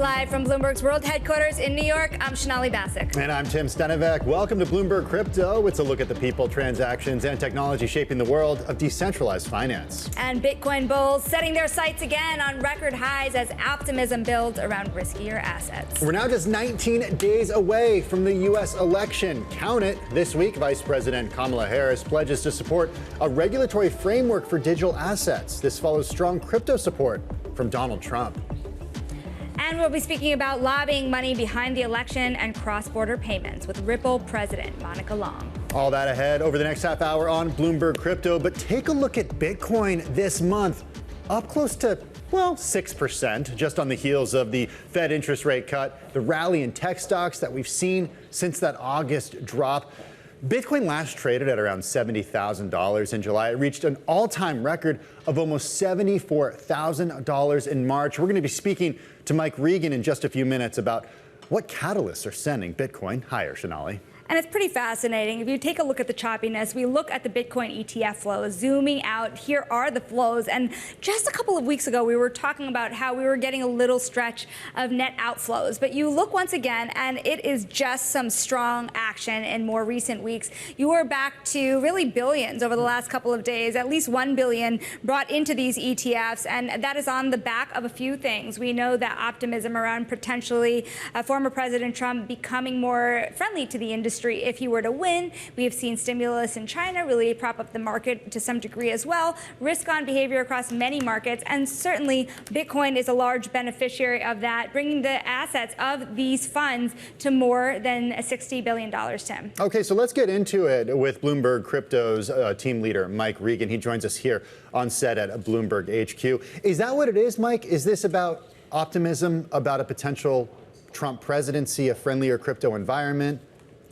Live from Bloomberg's world headquarters in New York, I'm Shonali Bassick. And I'm Tim Stenivek. Welcome to Bloomberg Crypto. It's a look at the people, transactions, and technology shaping the world of decentralized finance. And Bitcoin bulls setting their sights again on record highs as optimism builds around riskier assets. We're now just 19 days away from the U.S. election. Count it. This week, Vice President Kamala Harris pledges to support a regulatory framework for digital assets. This follows strong crypto support from Donald Trump. And we'll be speaking about lobbying money behind the election and cross-border payments with Ripple President Monica Long. All that ahead over the next half hour on Bloomberg Crypto. But take a look at Bitcoin this month, up close to, well, 6%, just on the heels of the Fed interest rate cut, the rally in tech stocks that we've seen since that August drop. Bitcoin last traded at around $70,000 in July. It reached an all-time record of almost $74,000 in March. We're going to be speaking to Mike Regan in just a few minutes about what catalysts are sending Bitcoin higher, Shonali. And it's pretty fascinating. If you take a look at the choppiness, we look at the Bitcoin ETF flows, zooming out, here are the flows. And just a couple of weeks ago, we were talking about how we were getting a little stretch of net outflows. But you look once again, and it is just some strong action in more recent weeks. You are back to really billions over the last couple of days, at least 1 billion brought into these ETFs. And that is on the back of a few things. We know that optimism around potentially former President Trump becoming more friendly to the industry if he were to win. We have seen stimulus in China really prop up the market to some degree as well. Risk-on behavior across many markets, and certainly Bitcoin is a large beneficiary of that, bringing the assets of these funds to more than $60 billion, Tim. Okay, so let's get into it with Bloomberg Crypto's team leader, Mike Regan. He joins us here on set at Bloomberg HQ. Is that what it is, Mike? Is this about optimism, about a potential Trump presidency, a friendlier crypto environment?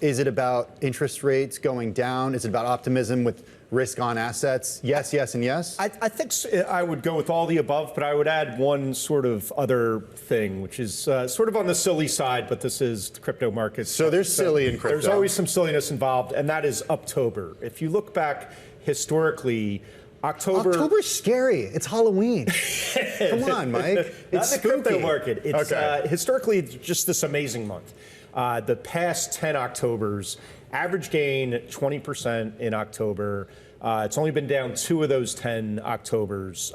Is it about interest rates going down? Is it about optimism with risk on assets? Yes, yes, and yes? I think I would go with all the above, but I would add one sort of other thing, which is sort of on the silly side, but this is the crypto markets. So there's silly in crypto. There's always some silliness involved, and that is October. If you look back historically, October's scary. It's Halloween. Come on, Mike. It's the crypto market. It's okay. Historically, it's just this amazing month. The past 10 Octobers, average gain 20% in October. It's only been down 2 of those 10 Octobers.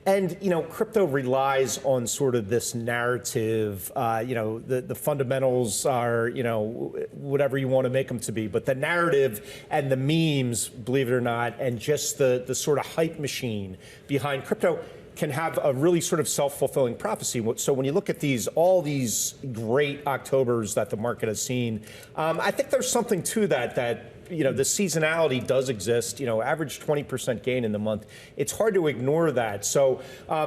And, you know, crypto relies on sort of this narrative. You know, the fundamentals are, you know, whatever you want to make them to be. But the narrative and the memes, believe it or not, and just the sort of hype machine behind crypto can have a really sort of self-fulfilling prophecy. So when you look at all these great Octobers that the market has seen, I think there's something to that, you know, the seasonality does exist, you know, average 20% gain in the month. It's hard to ignore that. So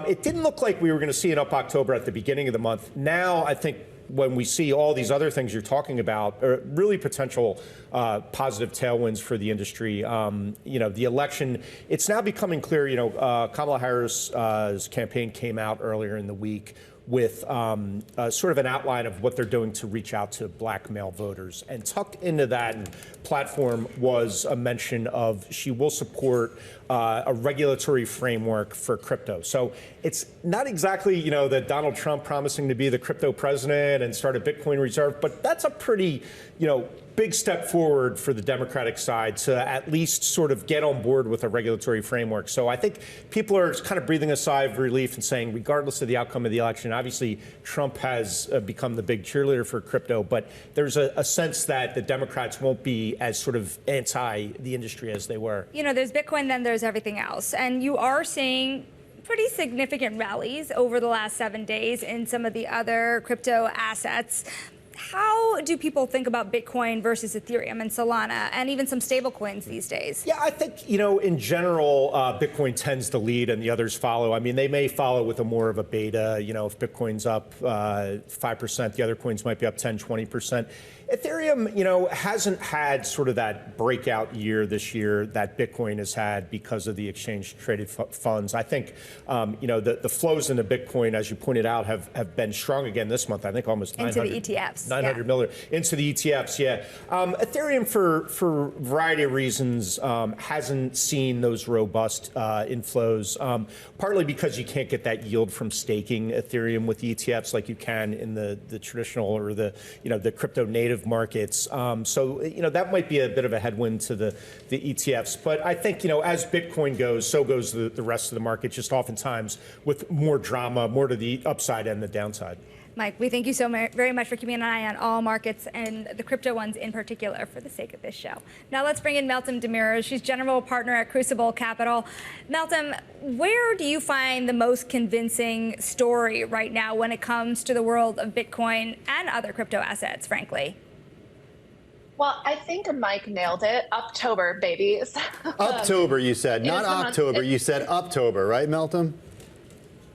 it didn't look like we were going to see an up October at the beginning of the month. Now, I think when we see all these other things you're talking about, are really potential positive tailwinds for the industry. You know, the election, it's now becoming clear, you know, Kamala Harris's campaign came out earlier in the week with sort of an outline of what they're doing to reach out to black male voters. And tucked into that platform was a mention of she will support a regulatory framework for crypto. So it's not exactly, you know, that Donald Trump promising to be the crypto president and start a Bitcoin reserve, but that's a pretty, you know, big step forward for the Democratic side to at least sort of get on board with a regulatory framework. So I think people are kind of breathing a sigh of relief and saying, regardless of the outcome of the election, obviously Trump has become the big cheerleader for crypto, but there's a sense that the Democrats won't be as sort of anti the industry as they were. You know, there's Bitcoin, then there's everything else. And you are seeing pretty significant rallies over the last 7 days in some of the other crypto assets. How do people think about Bitcoin versus Ethereum and Solana and even some stable coins these days? Yeah, I think, you know, in general, Bitcoin tends to lead and the others follow. I mean, they may follow with a more of a beta. You know, if Bitcoin's up 5%, the other coins might be up 10, 20%. Ethereum, hasn't had sort of that breakout year this year that Bitcoin has had because of the exchange-traded funds. I think, the flows into Bitcoin, as you pointed out, have been strong again this month. I think almost 900 into the ETFs, 900 million into the ETFs. Yeah, Ethereum for a variety of reasons hasn't seen those robust inflows. Partly because you can't get that yield from staking Ethereum with ETFs like you can in the traditional or the crypto native markets. So that might be a bit of a headwind to the ETFs. But I think as Bitcoin goes, so goes the rest of the market. Just oftentimes with more drama, more to the upside and the downside. Mike, we thank you so very much for keeping an eye on all markets and the crypto ones in particular for the sake of this show. Now let's bring in Meltem Demirors. She's general partner at Crucible Capital. Meltem, where do you find the most convincing story right now when it comes to the world of Bitcoin and other crypto assets, frankly? Well, I think Mike nailed it. October, babies. October, you said, not October. You said October, right, Meltem?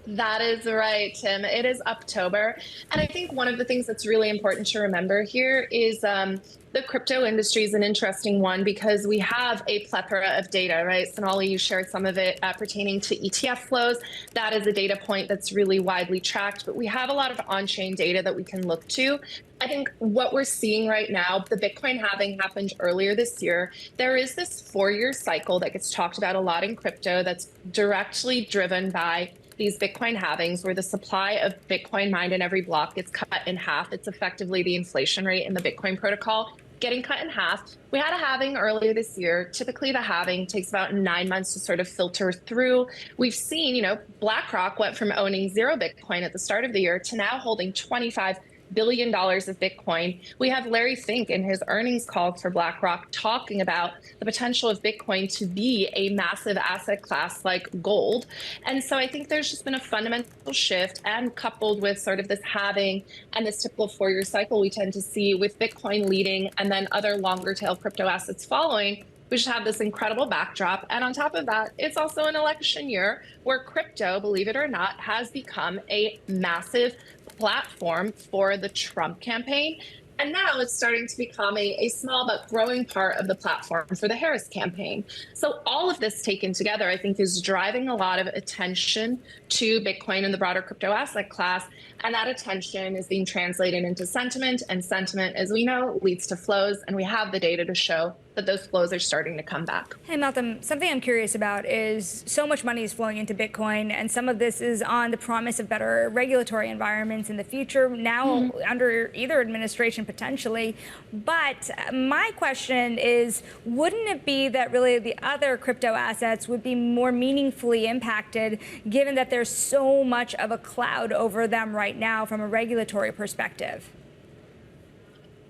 That is right, Tim. It is October. And I think one of the things that's really important to remember here is the crypto industry is an interesting one because we have a plethora of data, right? Sonali, you shared some of it pertaining to ETF flows. That is a data point that's really widely tracked, but we have a lot of on-chain data that we can look to. I think what we're seeing right now, the Bitcoin halving happened earlier this year. There is this 4-year cycle that gets talked about a lot in crypto that's directly driven by these Bitcoin halvings, where the supply of Bitcoin mined in every block gets cut in half. It's effectively the inflation rate in the Bitcoin protocol getting cut in half. We had a halving earlier this year. Typically, the halving takes about 9 months to sort of filter through. We've seen, BlackRock went from owning 0 Bitcoin at the start of the year to now holding $25 billion of Bitcoin. We have Larry Fink in his earnings call for BlackRock talking about the potential of Bitcoin to be a massive asset class like gold. And so I think there's just been a fundamental shift, and coupled with sort of this halving and this typical 4-year cycle we tend to see with Bitcoin leading and then other longer tail crypto assets following, we just have this incredible backdrop. And on top of that, it's also an election year where crypto, believe it or not, has become a massive platform for the Trump campaign. And now it's starting to become a small but growing part of the platform for the Harris campaign. So all of this taken together, I think, is driving a lot of attention to Bitcoin and the broader crypto asset class. And that attention is being translated into sentiment. And sentiment, as we know, leads to flows. And we have the data to show that those flows are starting to come back. Hey, Meltem, something I'm curious about is so much money is flowing into Bitcoin, and some of this is on the promise of better regulatory environments in the future, now under either administration potentially. But my question is, wouldn't it be that really the other crypto assets would be more meaningfully impacted, given that there's so much of a cloud over them right now from a regulatory perspective?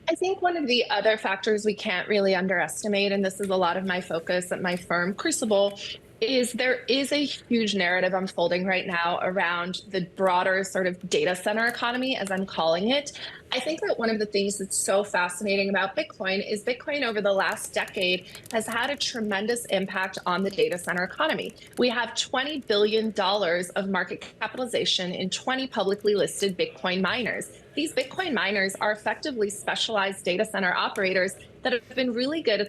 I think one of the other factors we can't really underestimate, and this is a lot of my focus at my firm, Crucible, is there is a huge narrative unfolding right now around the broader sort of data center economy, as I'm calling it. I think that one of the things that's so fascinating about Bitcoin is Bitcoin over the last decade has had a tremendous impact on the data center economy. We have $20 billion of market capitalization in 20 publicly listed Bitcoin miners. These Bitcoin miners are effectively specialized data center operators that have been really good at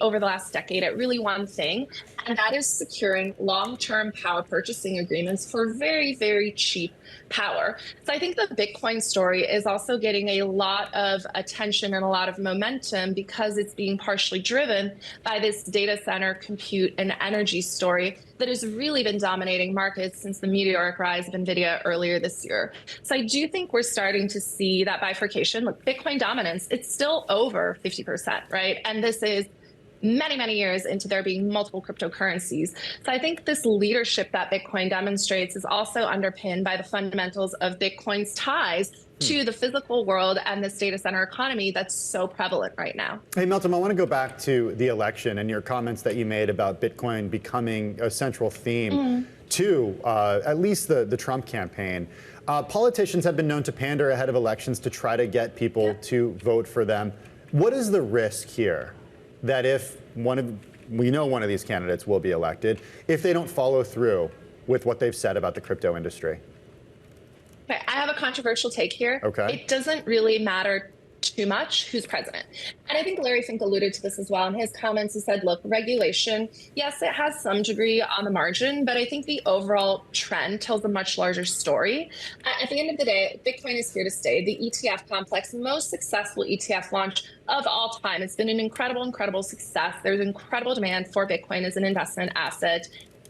over the last decade at really one thing, and that is securing long-term power purchasing agreements for very, very cheap power. So I think the Bitcoin story is also getting a lot of attention and a lot of momentum because it's being partially driven by this data center, compute, and energy story that has really been dominating markets since the meteoric rise of NVIDIA earlier this year. So I do think we're starting to see that bifurcation. Look, Bitcoin dominance, it's still over 50%, right? And this is many, many years into there being multiple cryptocurrencies. So I think this leadership that Bitcoin demonstrates is also underpinned by the fundamentals of Bitcoin's ties to the physical world and this data center economy that's so prevalent right now. Hey, Meltem, I want to go back to the election and your comments that you made about Bitcoin becoming a central theme to at least the Trump campaign. Politicians have been known to pander ahead of elections to try to get people to vote for them. What is the risk here that if we know one of these candidates will be elected, if they don't follow through with what they've said about the crypto industry? Okay, I have a controversial take here. Okay. It doesn't really matter too much, who's president? And I think Larry Fink alluded to this as well in his comments. He said, look, regulation, yes, it has some degree on the margin, but I think the overall trend tells a much larger story. At the end of the day, Bitcoin is here to stay. The ETF complex, most successful ETF launch of all time. It's been an incredible, incredible success. There's incredible demand for Bitcoin as an investment asset.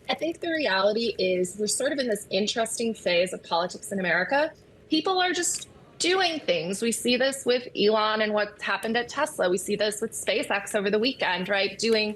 I think the reality is we're sort of in this interesting phase of politics in America. People are just doing things. We see this with Elon and what's happened at Tesla. We see this with SpaceX over the weekend, right? Doing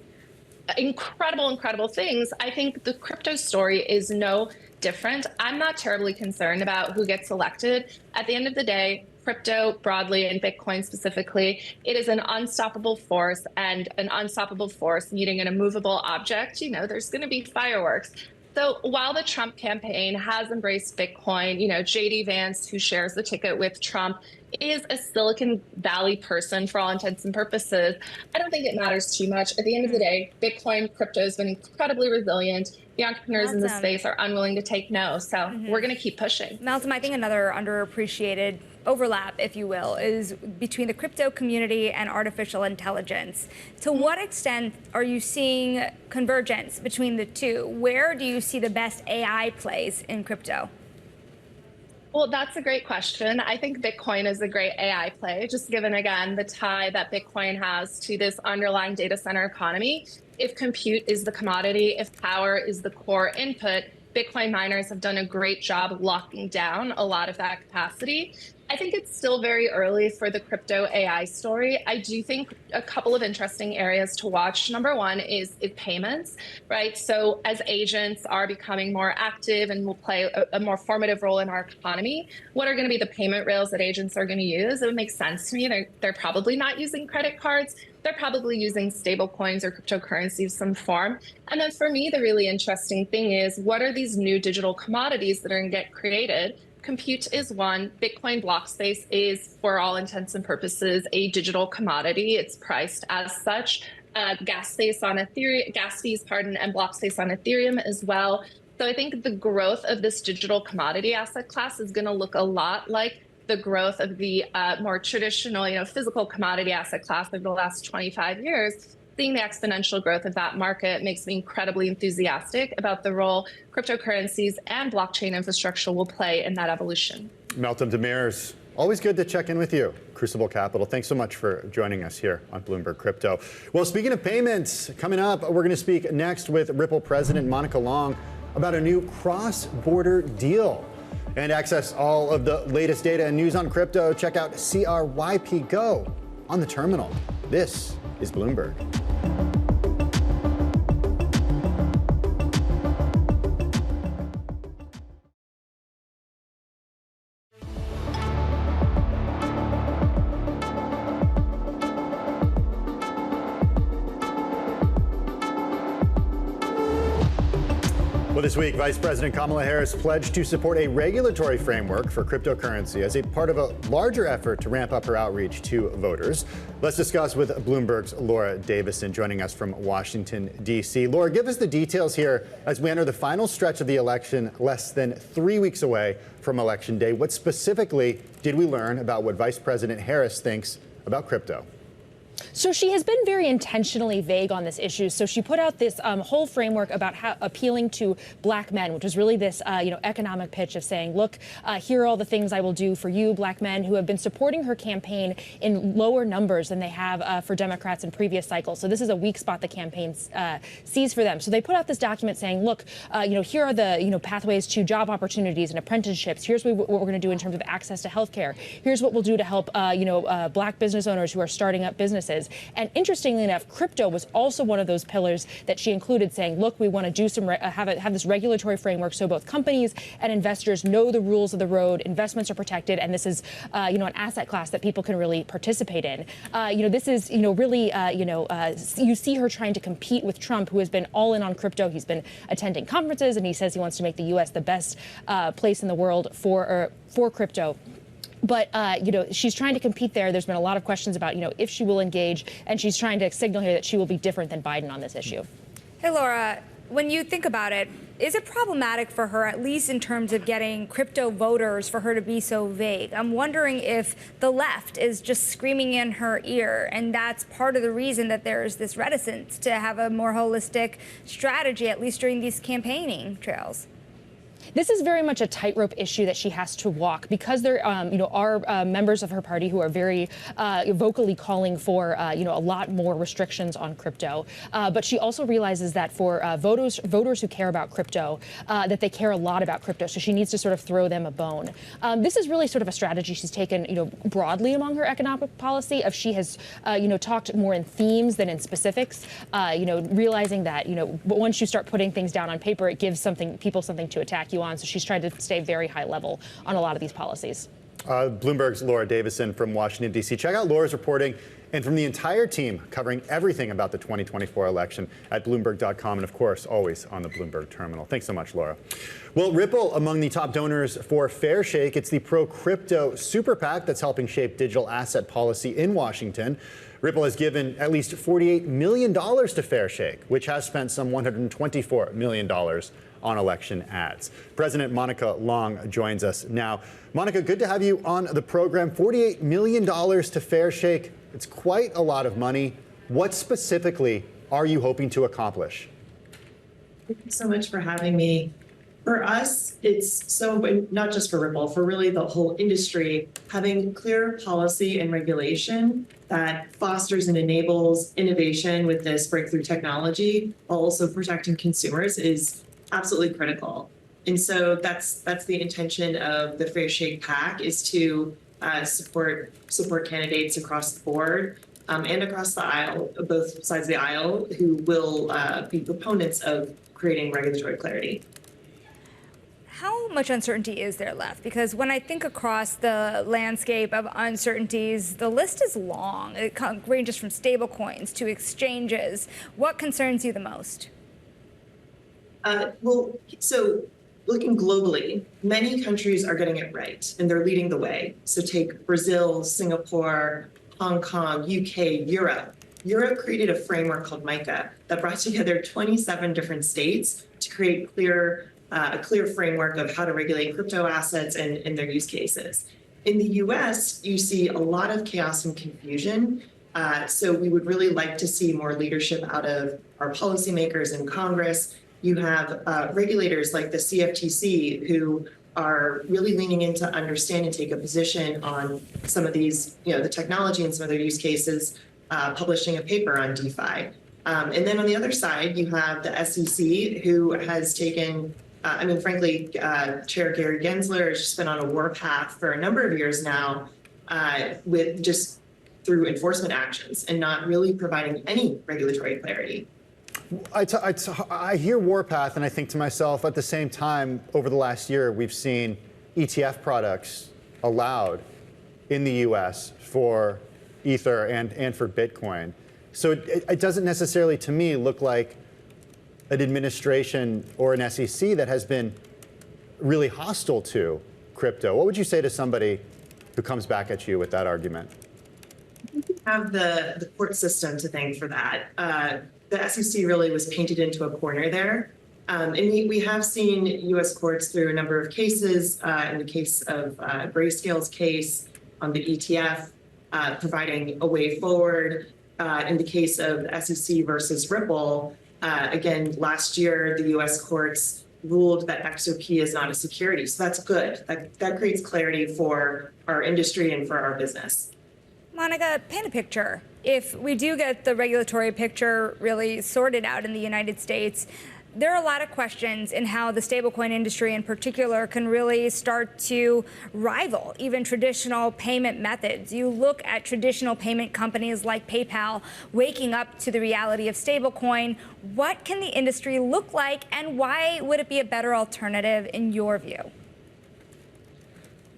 incredible, incredible things. I think the crypto story is no different. I'm not terribly concerned about who gets elected. At the end of the day, crypto broadly and Bitcoin specifically, it is an unstoppable force, and an unstoppable force meeting an immovable object. You know, there's going to be fireworks. So while the Trump campaign has embraced Bitcoin, you know, J.D. Vance, who shares the ticket with Trump, is a Silicon Valley person for all intents and purposes. I don't think it matters too much. At the end of the day, Bitcoin, crypto has been incredibly resilient. The entrepreneurs in the space are unwilling to take no. So we're going to keep pushing. Meltem, I think another underappreciated overlap, if you will, is between the crypto community and artificial intelligence. To what extent are you seeing convergence between the two? Where do you see the best AI plays in crypto? Well, that's a great question. I think Bitcoin is a great AI play, just given, again, the tie that Bitcoin has to this underlying data center economy. If compute is the commodity, if power is the core input, Bitcoin miners have done a great job locking down a lot of that capacity. I think it's still very early for the crypto AI story. I do think a couple of interesting areas to watch. Number one is payments, right? So as agents are becoming more active and will play a more formative role in our economy, what are going to be the payment rails that agents are going to use? It would make sense to me. They're probably not using credit cards. They're probably using stable coins or cryptocurrencies of some form. And then for me, the really interesting thing is, what are these new digital commodities that are going to get created? Compute is one. Bitcoin block space is, for all intents and purposes, a digital commodity. It's priced as such. Gas fees, and block space on Ethereum as well. So I think the growth of this digital commodity asset class is going to look a lot like the growth of the more traditional, physical commodity asset class over the last 25 years. Seeing the exponential growth of that market makes me incredibly enthusiastic about the role cryptocurrencies and blockchain infrastructure will play in that evolution. Meltem, Demirors, always good to check in with you. Crucible Capital, thanks so much for joining us here on Bloomberg Crypto. Well, speaking of payments, coming up, we're going to speak next with Ripple President Monica Long about a new cross-border deal. And access all of the latest data and news on crypto, check out CRYP Go on the terminal. This is Bloomberg. Well, this week, Vice President Kamala Harris pledged to support a regulatory framework for cryptocurrency as a part of a larger effort to ramp up her outreach to voters. Let's discuss with Bloomberg's Laura Davison joining us from Washington, D.C. Laura, give us the details here as we enter the final stretch of the election, less than 3 weeks away from Election Day. What specifically did we learn about what Vice President Harris thinks about crypto? So she has been very intentionally vague on this issue. So she put out this whole framework about how appealing to black men, which was really this economic pitch of saying, look, here are all the things I will do for you, black men, who have been supporting her campaign in lower numbers than they have for Democrats in previous cycles. So this is a weak spot the campaign sees for them. So they put out this document saying, look, here are the pathways to job opportunities and apprenticeships. Here's what we're going to do in terms of access to health care. Here's what we'll do to help black business owners who are starting up businesses. And interestingly enough, crypto was also one of those pillars that she included, saying, look, we want to do some have this regulatory framework so both companies and investors know the rules of the road, investments are protected, and this is an asset class that people can really participate in. This is really you see her trying to compete with Trump, who has been all in on crypto. He's been attending conferences and he says he wants to make the U.S. the best place in the world for crypto. But, she's trying to compete there. There's been a lot of questions about, if she will engage, and she's trying to signal here that she will be different than Biden on this issue. Hey, Laura, when you think about it, Is it problematic for her, at least in terms of getting crypto voters, for her to be so vague? I'm wondering if the left is just screaming in her ear, and that's part of the reason that there's this reticence to have a more holistic strategy, at least during these campaigning trails. This is very much a tightrope issue that she has to walk because there, are members of her party who are very vocally calling for, a lot more restrictions on crypto. But she also realizes that for voters who care about crypto, that they care a lot about crypto. So she needs to sort of throw them a bone. This is really sort of a strategy she's taken, broadly among her economic policy. If she has, talked more in themes than in specifics, realizing that, once you start putting things down on paper, it gives people something to attack you on. So she's tried to stay very high level on a lot of these policies. Bloomberg's Laura Davison from Washington, D.C. Check out Laura's reporting and from the entire team covering everything about the 2024 election at Bloomberg.com and, of course, always on the Bloomberg terminal. Thanks so much, Laura. Well, Ripple among the top donors for Fairshake. It's the pro-crypto super PAC that's helping shape digital asset policy in Washington. Ripple has given at least $48 million to Fairshake, which has spent some $124 million on election ads. President Monica Long joins us now. Monica, good to have you on the program. $48 million to Fairshake. It's quite a lot of money. What specifically are you hoping to accomplish? Thank you so much for having me. For us, it's so, not just for Ripple, for really the whole industry, having clear policy and regulation that fosters and enables innovation with this breakthrough technology while also protecting consumers is absolutely critical. And so that's the intention of the Fairshake PAC, is to support candidates across the board and across the aisle, both sides of the aisle, who will be proponents of creating regulatory clarity. How much uncertainty is there left? Because when I think across the landscape of uncertainties, the list is long. It ranges from stablecoins to exchanges. What concerns you the most? So looking globally, many countries are getting it right, and they're leading the way. So take Brazil, Singapore, Hong Kong, UK, Europe. Europe created a framework called MiCA that brought together 27 different states to create a clear framework of how to regulate crypto assets and their use cases. In the US, you see a lot of chaos and confusion. So we would really like to see more leadership out of our policymakers in Congress. You have regulators like the CFTC who are really leaning in to understand and take a position on some of these, the technology and some of their use cases, publishing a paper on DeFi. And then on the other side, you have the SEC, who has taken, frankly, Chair Gary Gensler has just been on a warpath for a number of years now, with just through enforcement actions and not really providing any regulatory clarity. I hear warpath and I think to myself, at the same time, over the last year, we've seen ETF products allowed in the US for Ether and for Bitcoin. So it doesn't necessarily, to me, look like an administration or an SEC that has been really hostile to crypto. What would you say to somebody who comes back at you with that argument? We have the court system to thank for that. The SEC really was painted into a corner there. And we have seen U.S. courts through a number of cases, in the case of Grayscale's case on the ETF, providing a way forward. In the case of SEC versus Ripple, again, last year, the U.S. courts ruled that XRP is not a security. So that's good. That creates clarity for our industry and for our business. Monica, paint a picture. If we do get the regulatory picture really sorted out in the United States, there are a lot of questions in how the stablecoin industry in particular can really start to rival even traditional payment methods. You look at traditional payment companies like PayPal waking up to the reality of stablecoin. What can the industry look like, and why would it be a better alternative in your view?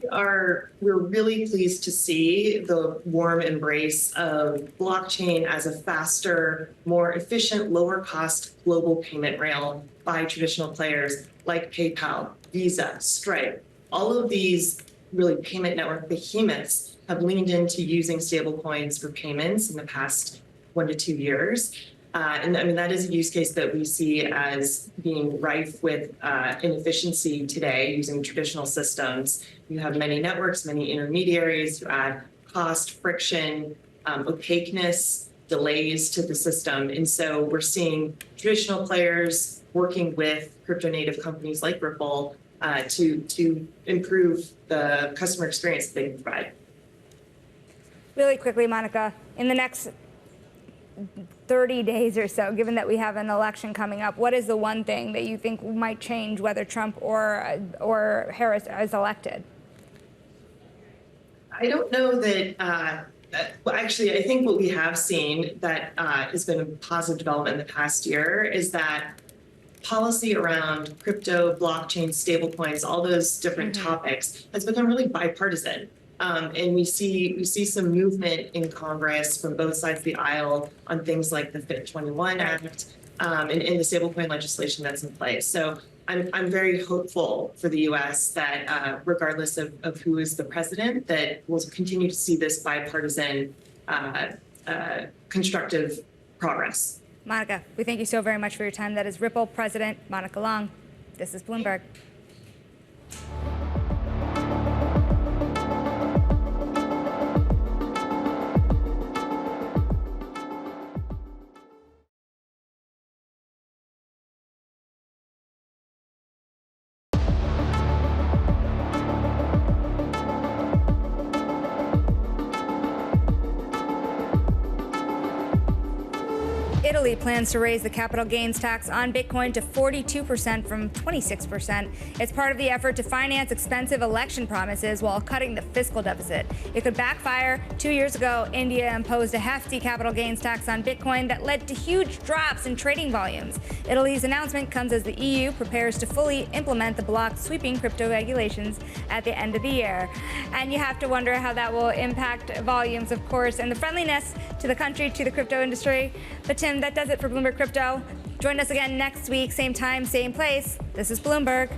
We're really pleased to see the warm embrace of blockchain as a faster, more efficient, lower cost global payment rail by traditional players like PayPal, Visa, Stripe. All of these really payment network behemoths have leaned into using stablecoins for payments in the past 1 to 2 years. And I mean, that is a use case that we see as being rife with inefficiency today using traditional systems. You have many networks, many intermediaries, you add cost, friction, opaqueness, delays to the system. And so we're seeing traditional players working with crypto native companies like Ripple to improve the customer experience that they can provide. Really quickly, Monica, in the next 30 days or so, given that we have an election coming up, what is the one thing that you think might change whether Trump or Harris is elected? I don't know that. Well, actually, I think what we have seen that has been a positive development in the past year is that policy around crypto, blockchain, stablecoins, all those different topics has become really bipartisan. And we see some movement in Congress from both sides of the aisle on things like the FIT21 Act and the stablecoin legislation that's in place. So I'm very hopeful for the U.S. that regardless of who is the president, that we'll continue to see this bipartisan constructive progress. Monica, we thank you so very much for your time. That is Ripple President Monica Long. This is Bloomberg. Italy plans to raise the capital gains tax on Bitcoin to 42% from 26%. It's part of the effort to finance expensive election promises while cutting the fiscal deficit. It could backfire. 2 years ago, India imposed a hefty capital gains tax on Bitcoin that led to huge drops in trading volumes. Italy's announcement comes as the EU prepares to fully implement the bloc's sweeping crypto regulations at the end of the year. And you have to wonder how that will impact volumes, of course, and the friendliness to the country, to the crypto industry. But Tim, that does it for Bloomberg Crypto. Join us again next week, same time, same place. This is Bloomberg.